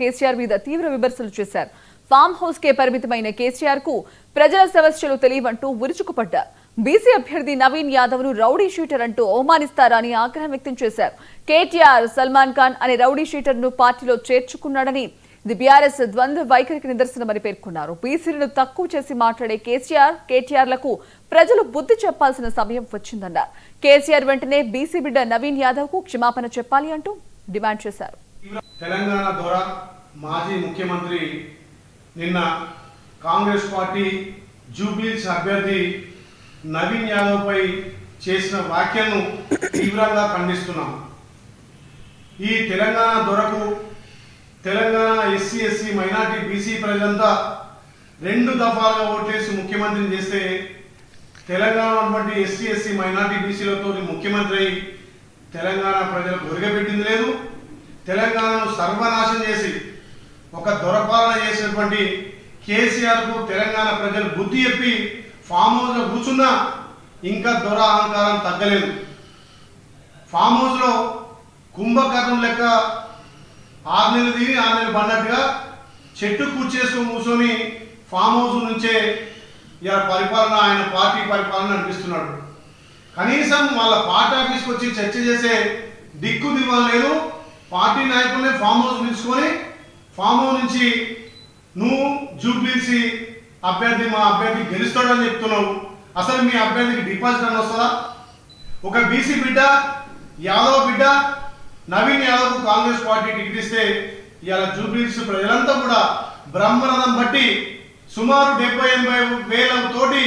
కేసీఆర్ మీద తీవ్ర విమర్శలు చేశారు. ఫామ్ హౌస్ కే పరిమితమైన కేసీఆర్ కు ప్రజల సమస్యలు తెలియవంటూ విరుచుకుపడ్డారు. బీసీ అభ్యర్థి నవీన్ యాదవ్ ను రౌడీ షీటర్ అంటూ అవమానిస్తారని ఆగ్రహం వ్యక్తం చేశారు. కేటీఆర్ సల్మాన్ ఖాన్ అనే రౌడీ షీటర్ ను పార్టీలో చేర్చుకున్నాడని, ఇది బీఆర్ఎస్ ద్వంద్వ వైఖరికి నిదర్శనమని పేర్కొన్నారు. బీసీలను తక్కువ చేసి మాట్లాడే కేటీఆర్లకు ప్రజలు బుద్ధి చెప్పాల్సిన సమయం వచ్చిందన్నారు. కేసీఆర్ వెంటనే బీసీ బిడ్డ నవీన్ యాదవ్ కు క్షమాపణ చెప్పాలి అంటూ డిమాండ్ చేశారు. తెలంగాణ ద్వారా మాజీ ముఖ్యమంత్రి నిన్న కాంగ్రెస్ పార్టీ జూబ్లీస్ అభ్యర్థి నవీన్ యాదవ్ పై చేసిన వ్యాఖ్యలను తీవ్రంగా ఖండిస్తున్నాం. ఈ తెలంగాణ దొరకు తెలంగాణ ఎస్సీ మైనార్టీ బీసీ ప్రజలంతా 2 దఫాలుగా ఓట్లేసి ముఖ్యమంత్రిని చేస్తే తెలంగాణ ఉన్నటువంటి ఎస్సీ మైనార్టీ బీసీలతో ముఖ్యమంత్రి తెలంగాణ ప్రజలకు ఒరిగబెట్టింది లేదు. తెలంగాణను సర్వనాశనం చేసి ఒక దొరపాలన చేసినటువంటి కేసీఆర్ కు తెలంగాణ ప్రజలు బుద్ధి చెప్పి ఫామ్ హౌస్ లో కూర్చున్నా ఇంకా దొర అహంకారం తగ్గలేదు. ఫామ్ హౌస్ లో కుంభకర్ణం లెక్క 6 నెలలు తిని 6 నెలలు పడినట్టుగా చెట్టు కూర్చేసుకొని కూర్చొని ఫామ్ హౌస్ నుంచే ఇలా పరిపాలన, ఆయన పార్టీ పరిపాలన నడిపిస్తున్నాడు. కనీసం వాళ్ళ పార్టీ ఆఫీస్కి వచ్చి చర్చ చేసే దిక్కు దివ్వం లేదు. పార్టీ నాయకుల్ని ఫామ్ హౌస్ పిలుచుకొని ఫామ్ హౌస్ నుంచి నువ్వు జూబ్లీసీ అభ్యర్థి మా అభ్యర్థి గెలుస్తాడని చెప్తున్నావు. అసలు మీ అభ్యర్థికి డిపాజిట్ అని వస్తుందా? ఒక బీసీ బిడ్డ, యాదవ్ బిడ్డ నవీన్ యాదవ్ కాంగ్రెస్ పార్టీ టికెట్ ఇస్తే ఇవాళ జూబ్లీస్ ప్రజలంతా కూడా బ్రహ్మరథం బట్టి సుమారు 70-80 వేల తోటి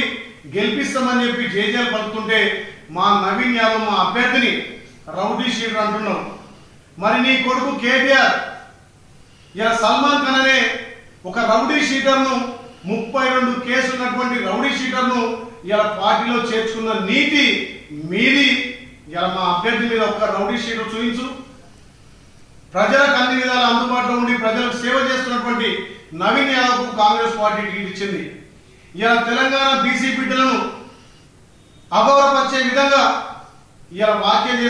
గెలిపిస్తామని చెప్పి జేజేలు పలుకుతుంటే మా నవీన్ యాదవ్ మా అభ్యర్థిని రౌడీ షీటర్ అంటున్నావు. మరి నీ కొడుకు కేటీఆర్ ఇలా సల్మాన్ ఖాన్ అనే ఒక రౌడీ షీటర్ను 32 కేసులు ఉన్నటువంటి రౌడీ షీటర్ను ఇలా పార్టీలో చేర్చుకున్న నీతి మీది. ఇలా మా అభ్యర్థి మీద ఒక్క రౌడీ షీటర్ చూపించు. ప్రజలకు అన్ని విధాలు అందుబాటులో ఉండి ప్రజలకు సేవ చేస్తున్నటువంటి నవీన్ యాదవ్ కాంగ్రెస్ పార్టీ టికెట్ ఇచ్చింది. ఇలా తెలంగాణ బీసీ బిడ్డలను అగౌరవపరిచే విధంగా ఇలా వ్యాఖ్యలు